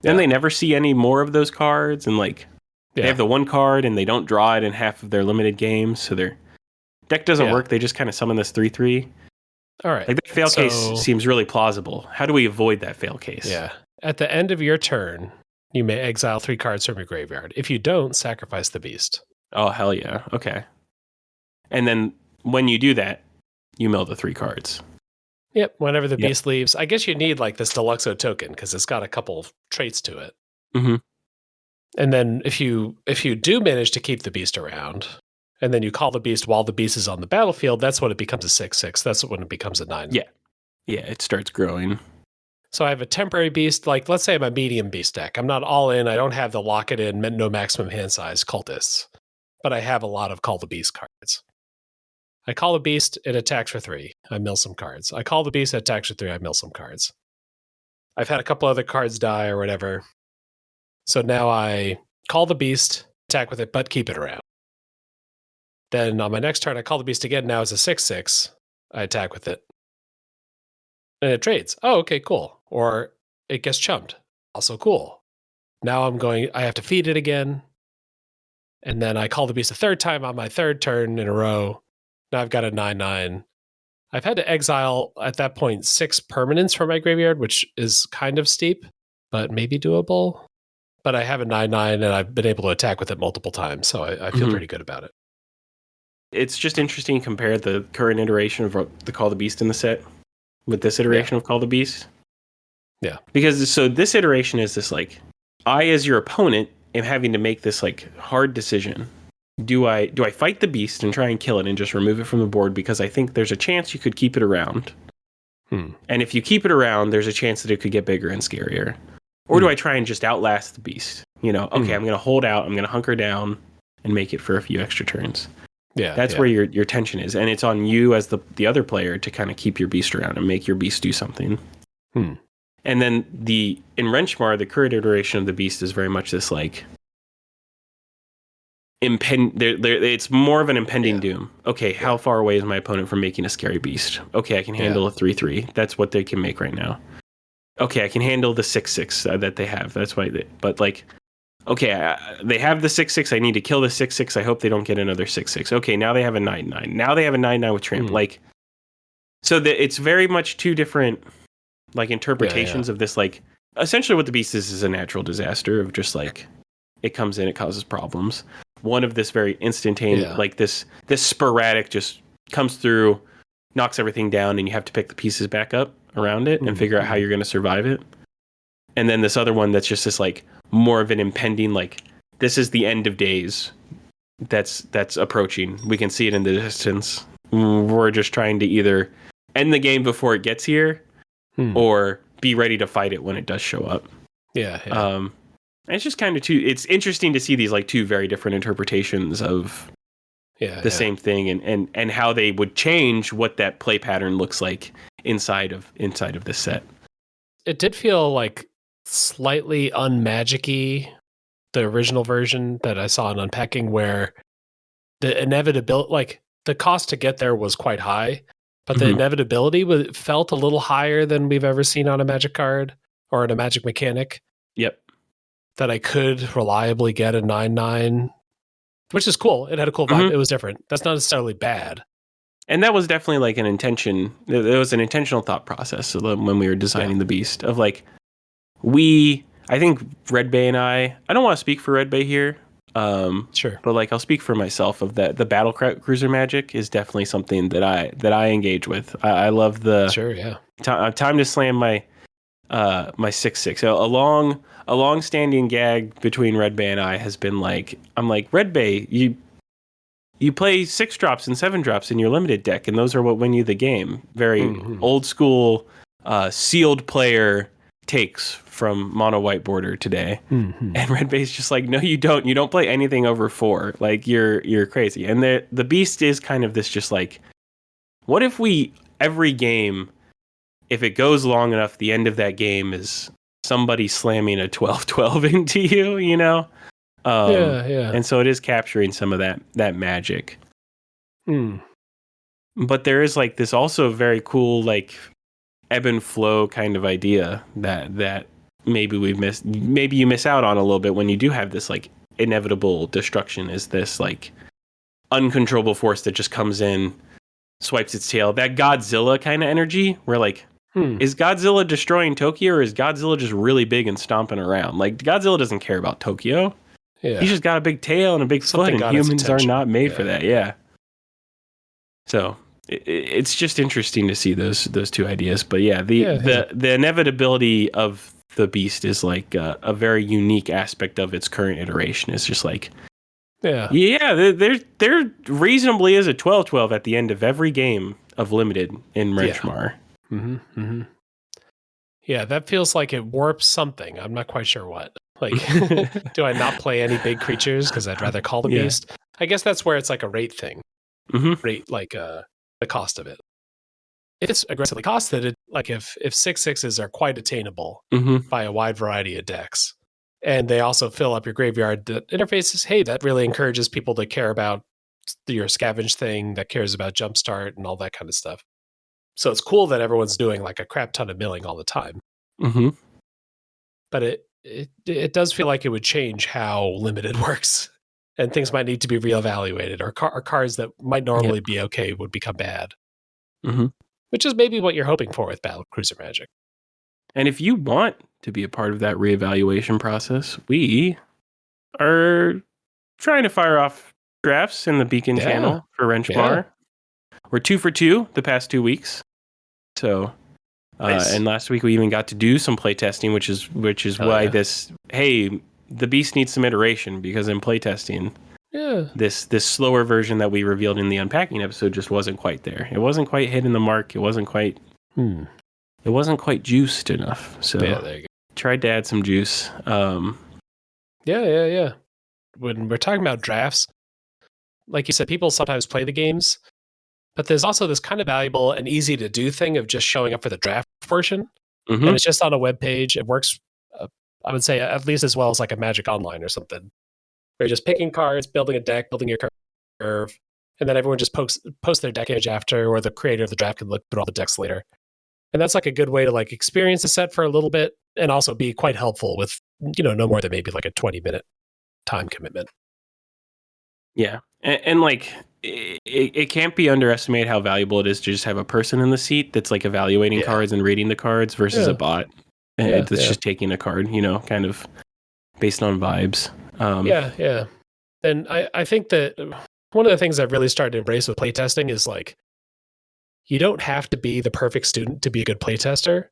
Then they never see any more of those cards, and like they have the one card and they don't draw it in half of their limited games, so their deck doesn't work. They just kind of summon this 3/3. All right. Like that fail case seems really plausible. How do we avoid that fail case? Yeah. At the end of your turn, you may exile 3 cards from your graveyard. If you don't, sacrifice the beast. Oh, hell yeah. Okay. And then when you do that, you mill the 3 cards. Yep. Whenever the beast leaves, I guess you need like this Deluxo token because it's got a couple of traits to it. Mm-hmm. And then if you do manage to keep the beast around, and then you call the beast while the beast is on the battlefield, that's when it becomes a 6/6. That's when it becomes a 9. Yeah. Yeah, it starts growing. So I have a temporary beast, like let's say I'm a medium beast deck. I'm not all in. I don't have the lock it in, no maximum hand size cultists, but I have a lot of call the beast cards. I call the beast, it attacks for 3. I mill some cards. I call the beast, it attacks for 3. I mill some cards. I've had a couple other cards die or whatever. So now I call the beast, attack with it, but keep it around. Then on my next turn, I call the beast again. Now it's a 6/6. I attack with it. And it trades. Oh, okay, cool. Or it gets chumped. Also cool. Now I have to feed it again. And then I call the beast a third time on my third turn in a row. Now I've got a 9/9. I've had to exile at that point 6 permanents from my graveyard, which is kind of steep, but maybe doable. But I have a 9/9 and I've been able to attack with it multiple times. So I feel pretty good about it. It's just interesting to compare the current iteration of the Call the Beast in the set with this iteration of Call the Beast. Yeah. Because so this iteration is this like, I as your opponent am having to make this like hard decision. Do I fight the beast and try and kill it and just remove it from the board because I think there's a chance you could keep it around. And if you keep it around, there's a chance that it could get bigger and scarier. Or do I try and just outlast the beast? You know, okay, I'm going to hold out, I'm going to hunker down and make it for a few extra turns. Yeah, that's where your tension is, and it's on you as the other player to kind of keep your beast around and make your beast do something. And then in Wrenchmar, the current iteration of the beast is very much this like it's more of an impending doom. Okay, how far away is my opponent from making a scary beast? Okay, I can handle a 3/3. That's what they can make right now. Okay, I can handle the 6/6 that they have. That's why. But like, okay, they have the 6/6. I need to kill the 6/6. I hope they don't get another 6/6. Okay, now they have a 9/9. Now they have a 9/9 with tramp. Like, so it's very much two different like interpretations of this. Like, essentially, what the beast is a natural disaster of just like it comes in, it causes problems. One of this very instantaneous, like this sporadic, just comes through, knocks everything down, and you have to pick the pieces back up around it and figure out how you're going to survive it. And then this other one that's just this like more of an impending, like this is the end of days that's approaching. We can see it in the distance. We're just trying to either end the game before it gets here or be ready to fight it when it does show up. It's just kind of it's interesting to see these like two very different interpretations of the same thing and how they would change what that play pattern looks like inside of this set. It did feel like slightly unmagic-y, the original version that I saw in Unpacking, where the inevitability, like the cost to get there was quite high, but the inevitability felt a little higher than we've ever seen on a Magic card or in a Magic mechanic. Yep. That I could reliably get a 9/9, which is cool. It had a cool vibe. It was different. That's not necessarily bad. And that was definitely like an intention. There was an intentional thought process when we were designing the beast of like, I think Red Bay and I don't want to speak for Red Bay here. Sure. But like I'll speak for myself of that. The battle cruiser magic is definitely something that I engage with. I love the Sure, yeah. Time to slam my 6/6. So a long standing gag between Red Bay and I has been like, I'm like, Red Bay, you play 6 drops and 7 drops in your limited deck, and those are what win you the game. Very old school sealed player takes from mono white border today. And Red Bay's just like, no, you don't. You don't play anything over 4. Like you're crazy. And the beast is kind of this just like, what if we every game, if it goes long enough, the end of that game is somebody slamming a 12/12 into you, you know? Yeah. And so it is capturing some of that magic. But there is like this also very cool like ebb and flow kind of idea that maybe you miss out on a little bit when you do have this like inevitable destruction, is this like uncontrollable force that just comes in, swipes its tail. That Godzilla kind of energy where like, is Godzilla destroying Tokyo, or is Godzilla just really big and stomping around? Like Godzilla doesn't care about Tokyo. Yeah. He's just got a big tail and a big foot, and humans are not made for that. Yeah. So it's just interesting to see those two ideas. But yeah, the inevitability of the beast is like a very unique aspect of its current iteration. It's just like, there reasonably is a 12/12 at the end of every game of limited in Wrenchmar. Yeah, that feels like it warps something. I'm not quite sure what. Like, do I not play any big creatures because I'd rather call the beast? I guess that's where it's like a rate thing. Rate like the cost of it. If it's aggressively costed, like if 6/6s are quite attainable by a wide variety of decks, and they also fill up your graveyard interfaces, hey, that really encourages people to care about your scavenge thing, that cares about jumpstart and all that kind of stuff. So it's cool that everyone's doing like a crap ton of milling all the time. But it does feel like it would change how limited works, and things might need to be reevaluated, or cards that might normally be okay would become bad. Which is maybe what you're hoping for with Battle Cruiser Magic. And if you want to be a part of that reevaluation process, we are trying to fire off drafts in the Beacon channel for Wrenchmar. We're 2 for 2 the past 2 weeks. So, nice. And last week we even got to do some playtesting, which is why the beast needs some iteration, because in playtesting, this slower version that we revealed in the unpacking episode just wasn't quite there. It wasn't quite hitting the mark. It wasn't quite it wasn't quite juiced enough. So there you go. Tried to add some juice. Yeah. When we're talking about drafts, like you said, people sometimes play the games, but there's also this kind of valuable and easy to do thing of just showing up for the draft portion. And it's just on a web page. It works, I would say, at least as well as like a Magic Online or something, where you're just picking cards, building a deck, building your curve, and then everyone just posts their deck image after, or the creator of the draft can look through all the decks later. And that's like a good way to like experience a set for a little bit, and also be quite helpful with, no more than maybe like a 20-minute time commitment. Yeah. And like, it can't be underestimated how valuable it is to just have a person in the seat that's like evaluating cards and reading the cards versus a bot that's just taking a card, kind of based on vibes. Yeah. And I think that one of the things I've really started to embrace with playtesting is like, you don't have to be the perfect student to be a good playtester.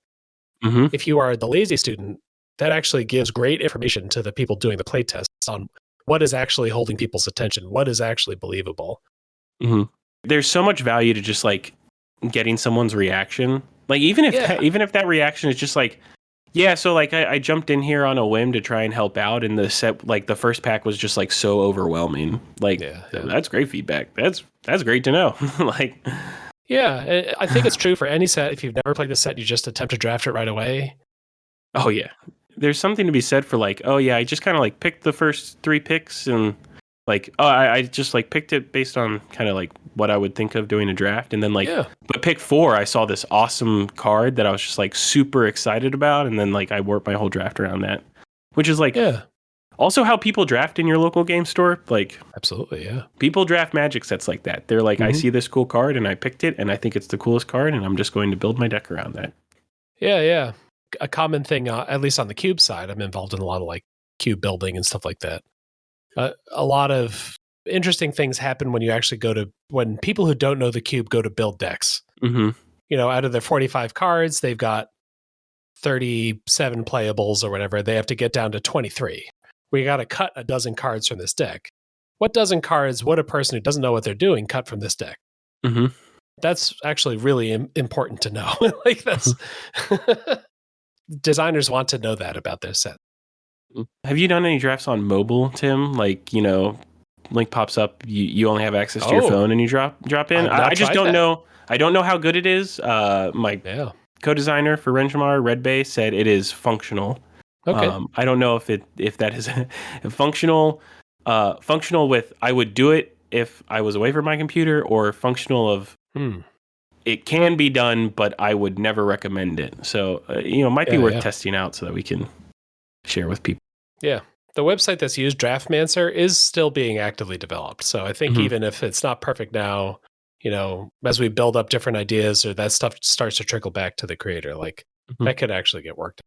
If you are the lazy student, that actually gives great information to the people doing the playtests on what is actually holding people's attention, what is actually believable. There's so much value to just like getting someone's reaction. Like even if that reaction is just like, so like I jumped in here on a whim to try and help out, and the set, like the first pack was just like so overwhelming. Like that's great feedback. That's great to know. Like, I think it's true for any set. If you've never played the set, you just attempt to draft it right away. Oh yeah. There's something to be said for like, I just kind of like picked the first 3 picks, and like, I just like picked it based on kind of like what I would think of doing a draft. And then like, but pick 4, I saw this awesome card that I was just like super excited about. And then like I warped my whole draft around that, which is like, Also, how people draft in your local game store, like Absolutely, yeah. people draft Magic sets like that. They're like, I Mhm. see this cool card and I picked it and I think it's the coolest card and I'm just going to build my deck around that. Yeah, yeah. A common thing, at least on the cube side, I'm involved in a lot of like cube building and stuff like that. A lot of interesting things happen when you actually when people who don't know the cube go to build decks. Mm-hmm. You know, out of their 45 cards, they've got 37 playables or whatever. They have to get down to 23. We got to cut a dozen cards from this deck. What dozen cards would a person who doesn't know what they're doing cut from this deck? Mm-hmm. That's actually really important to know. Like that's designers want to know that about their set. Have you done any drafts on mobile, Tim? Like, link pops up, you only have access to your phone and you drop in. I've not I just tried don't that. know. I don't know how good it is. My co-designer for Wrenchmar, Red Bay, said it is functional. Okay. I don't know if that is functional. Functional with I would do it if I was away from my computer, or functional of it can be done, but I would never recommend it. So might be worth testing out so that we can share with people. Yeah. The website that's used, Draftmancer, is still being actively developed. So I think even if it's not perfect now, as we build up different ideas or that stuff starts to trickle back to the creator, like that could actually get worked.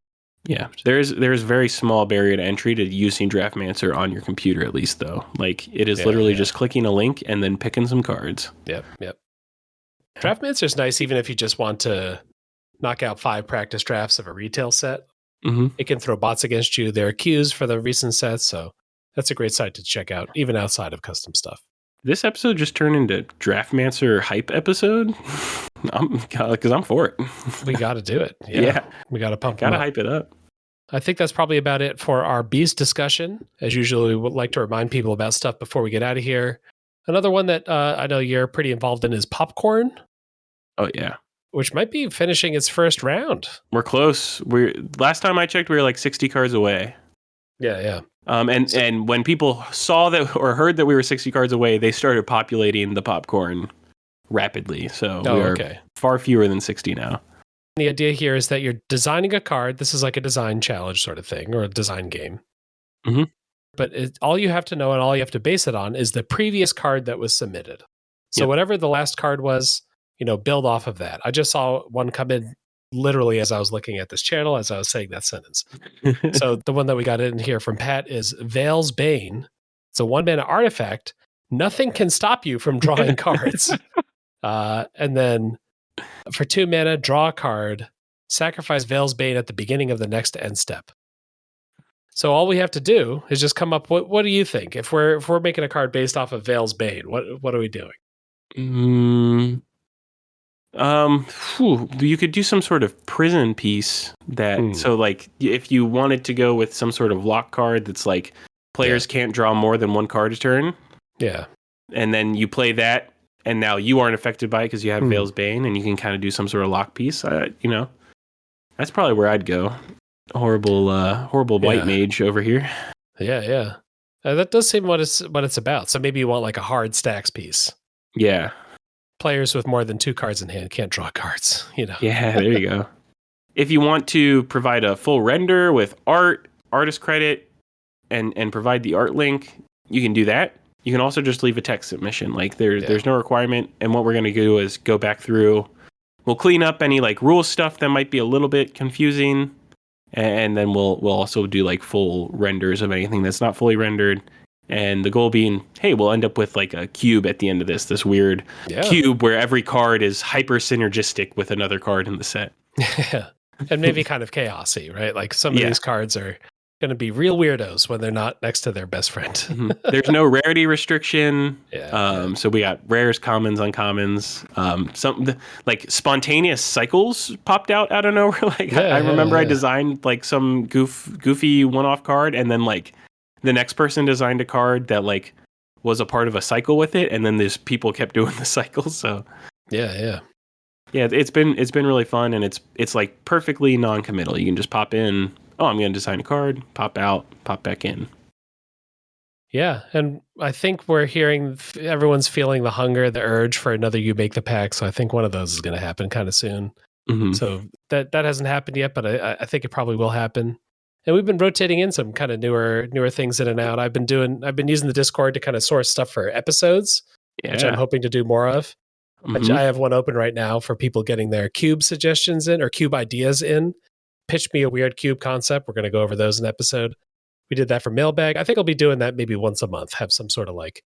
Yeah, there's very small barrier to entry to using Draftmancer on your computer, at least though. Like it is literally just clicking a link and then picking some cards. Yep. Draftmancer is nice even if you just want to knock out 5 practice drafts of a retail set. It can throw bots against you. There are queues for the recent sets, so that's a great site to check out, even outside of custom stuff. This episode just turned into Draftmancer hype episode. Because I'm for it. We got to do it. Yeah. We got to pump it up. Got to hype it up. I think that's probably about it for our Beast discussion. As usual, we would like to remind people about stuff before we get out of here. Another one that I know you're pretty involved in is Popcorn. Oh, yeah. Which might be finishing its first round. We're close. Last time I checked, we were like 60 cards away. Yeah. And when people saw that or heard that we were 60 cards away, they started populating the popcorn rapidly. So we are far fewer than 60 now. The idea here is that you're designing a card. This is like a design challenge sort of thing, or a design game. But all you have to know and all you have to base it on is the previous card that was submitted. So whatever the last card was, build off of that. I just saw one come in literally as I was looking at this channel, as I was saying that sentence. So the one that we got in here from Pat is Veil's Bane. It's a 1-mana artifact. Nothing can stop you from drawing cards. And then for 2 mana, draw a card, sacrifice Veil's Bane at the beginning of the next end step. So all we have to do is just come up. What do you think? If we're making a card based off of Veil's Bane, what are we doing? You could do some sort of prison piece that so like if you wanted to go with some sort of lock card that's like players can't draw more than one card a turn. Yeah. And then you play that and now you aren't affected by it because you have Veil's Bane and you can kind of do some sort of lock piece. That's probably where I'd go. Horrible white mage over here. Yeah. That does seem what it's about. So maybe you want like a hard stacks piece. Yeah. Players with more than 2 cards in hand can't draw cards, Yeah, there you go. If you want to provide a full render with artist credit, and provide the art link, you can do that. You can also just leave a text submission. Like there's no requirement. And what we're going to do is go back through. We'll clean up any like rule stuff that might be a little bit confusing. And then we'll also do like full renders of anything that's not fully rendered. And the goal being, hey, we'll end up with like a cube at the end of this weird cube where every card is hyper synergistic with another card in the set. Yeah. And maybe kind of chaosy, right? Like some of these cards are going to be real weirdos when they're not next to their best friend. There's no rarity restriction. So we got rares, commons, uncommons. Some like spontaneous cycles popped out of nowhere. Like I remember I designed like some goofy one-off card, and then like the next person designed a card that like was a part of a cycle with it, and then these people kept doing the cycle. So yeah, it's been really fun, and it's like perfectly non-committal. You can just pop in. Oh, I'm going to design a card, pop out, pop back in. Yeah, and I think we're hearing everyone's feeling the hunger, the urge for another You Make the Pack. So I think one of those is going to happen kind of soon. So that hasn't happened yet, but I think it probably will happen. And we've been rotating in some kind of newer things in and out. I've been using the Discord to kind of source stuff for episodes, which I'm hoping to do more of. Mm-hmm. I have one open right now for people getting their cube suggestions in or cube ideas in. Pitch me a weird cube concept. We're going to go over those in an episode. We did that for mailbag. I think I'll be doing that maybe once a month, have some sort of like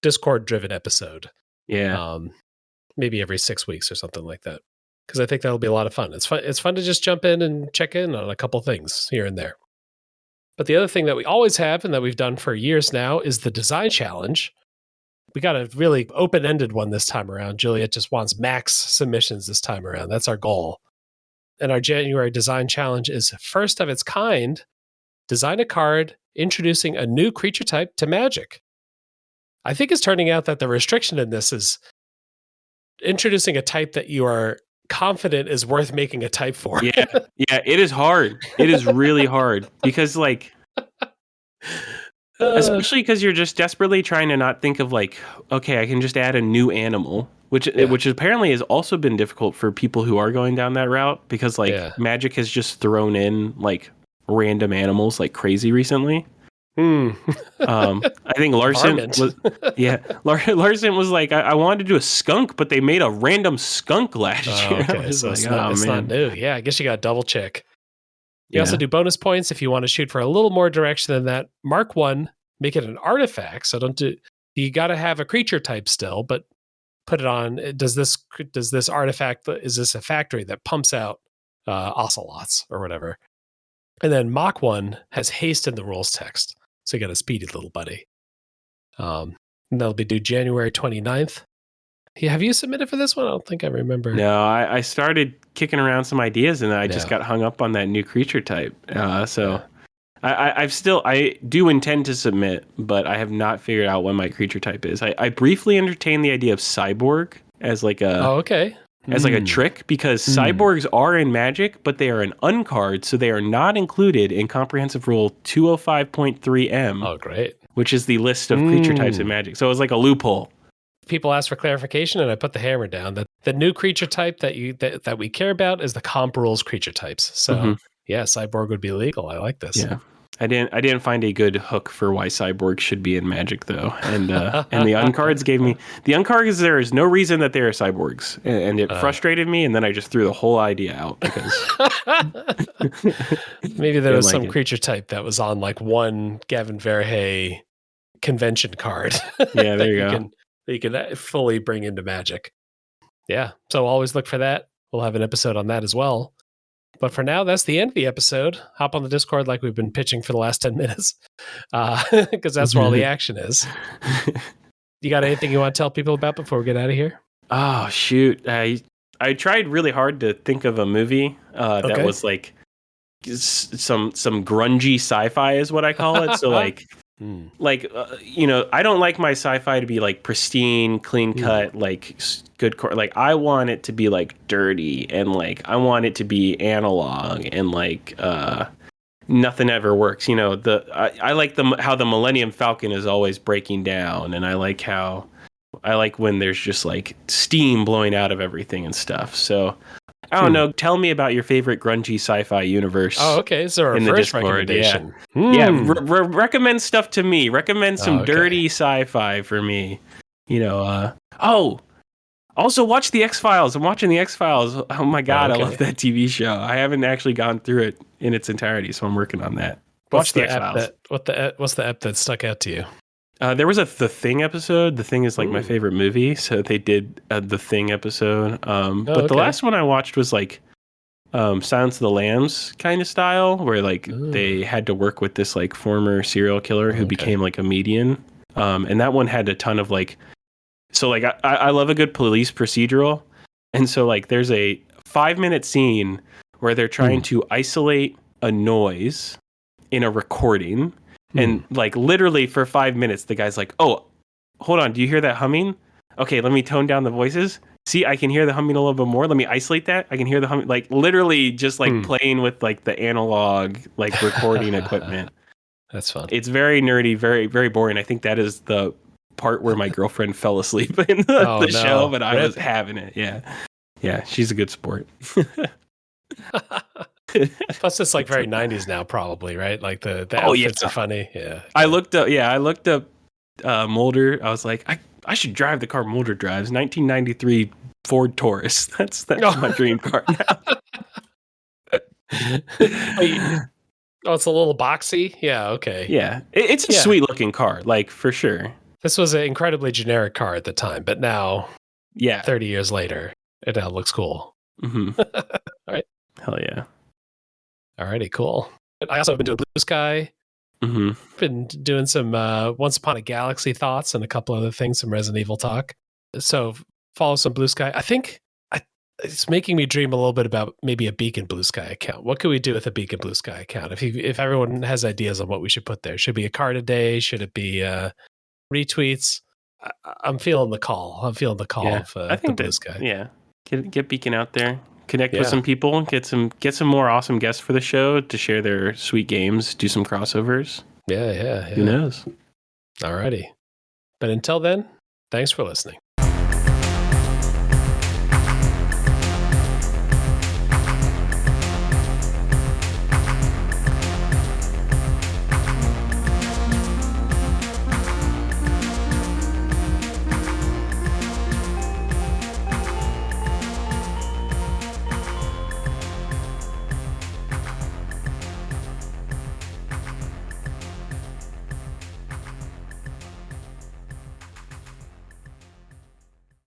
Discord driven episode. Yeah. Maybe every 6 weeks or something like that. Because I think that'll be a lot of fun. It's fun to just jump in and check in on a couple things here and there. But the other thing that we always have and that we've done for years now is the design challenge. We got a really open-ended one this time around. Juliet just wants max submissions this time around. That's our goal. And our January design challenge is first of its kind, design a card introducing a new creature type to Magic. I think it's turning out that the restriction in this is introducing a type that you are confident is worth making a type for. Yeah, it is hard. It is really hard because like especially because you're just desperately trying to not think of like, okay, I can just add a new animal, which apparently has also been difficult for people who are going down that route because like Magic has just thrown in like random animals like crazy recently. I think Larson was Larson was like, I wanted to do a skunk, but they made a random skunk last year. Okay, so like, it's not new. Yeah, I guess you got to double check. You also do bonus points if you want to shoot for a little more direction than that. Mark 1, make it an artifact. So you got to have a creature type still, but put it on. Does this artifact, is this a factory that pumps out ocelots or whatever? And then Mach 1 has haste in the rules text. So you got a speedy little buddy. And that'll be due January 29th. Have you submitted for this one? I don't think I remember. No, I started kicking around some ideas and I just got hung up on that new creature type. I do intend to submit, but I have not figured out what my creature type is. I briefly entertained the idea of cyborg as like a as like a trick because cyborgs are in Magic, but they are an uncard, so they are not included in Comprehensive Rule 205.3M. Oh, great. Which is the list of creature types in Magic. So it was like a loophole. People ask for clarification, and I put the hammer down. That the new creature type that we care about is the comp rules creature types. So cyborg would be legal. I like this. Yeah. I didn't find a good hook for why cyborg should be in Magic though, and the uncards gave me the uncards. There is no reason that they are cyborgs, and it frustrated me. And then I just threw the whole idea out because maybe there was some creature type that was on like one Gavin Verhey convention card. Yeah, there you go. That you can fully bring into Magic. Yeah, so always look for that. We'll have an episode on that as well. But for now, that's the end of the episode. Hop on the Discord like we've been pitching for the last 10 minutes, because that's where all the action is. You got anything you want to tell people about before we get out of here? Oh, shoot. I tried really hard to think of a movie that was like some grungy sci-fi is what I call it. So like, I don't like my sci-fi to be like pristine, clean cut, like good like I want it to be like dirty and like I want it to be analog and like nothing ever works. I like how the Millennium Falcon is always breaking down, and I like when there's just like steam blowing out of everything and stuff. So I don't know. Tell me about your favorite grungy sci-fi universe. Oh, okay. So our first recommendation. Recommend stuff to me. Recommend some dirty sci-fi for me. Also watch the X-Files. I'm watching the X-Files. Oh my God, I love that TV show. I haven't actually gone through it in its entirety, so I'm working on that. Watch the X-Files. What's the ep that stuck out to you? There was The Thing episode. The Thing is like my favorite movie, so they did The Thing episode. But the last one I watched was like Silence of the Lambs kind of style, where like they had to work with this like former serial killer who became like a medium. And that one had a ton of like, so like I love a good police procedural, and so like there's a 5-minute scene where they're trying to isolate a noise in a recording. And like literally for 5 minutes, the guy's like, "Oh, hold on, do you hear that humming? Okay, let me tone down the voices. See, I can hear the humming a little bit more. Let me isolate that. I can hear the humming." Like literally just like playing with like the analog like recording equipment. That's fun. It's very nerdy, very, very boring. I think that is the part where my girlfriend fell asleep in the show, but I was having it. Yeah. Yeah, she's a good sport. Plus, it's like very 90s now, probably, right? Like the Oh yeah, outfits are funny. Yeah. I looked up. Yeah, I looked up Mulder. I was like, I should drive the car Mulder drives. 1993 Ford Taurus. That's my dream car Wait, now. oh, it's a little boxy. Yeah. Okay. Yeah, it's a Yeah. sweet looking car, like for sure. This was an incredibly generic car at the time, but now, Yeah. 30 years later, it now looks cool. Mm-hmm. All right. Hell yeah. Alrighty, cool. I also have been doing Blue Sky. Mm-hmm. Been doing some Once Upon a Galaxy thoughts and a couple other things, some Resident Evil talk. So follow some Blue Sky. I think it's making me dream a little bit about maybe a Beacon Blue Sky account. What could we do with a Beacon Blue Sky account? If everyone has ideas on what we should put there, should it be a card a day? Should it be retweets? I'm feeling the call. I'm feeling the call of I think the Blue Sky. Yeah, get Beacon out there. Connect with Yeah. some people. Get some more awesome guests for the show to share their sweet games. Do some crossovers. Yeah. Who knows? Alrighty. But until then, thanks for listening.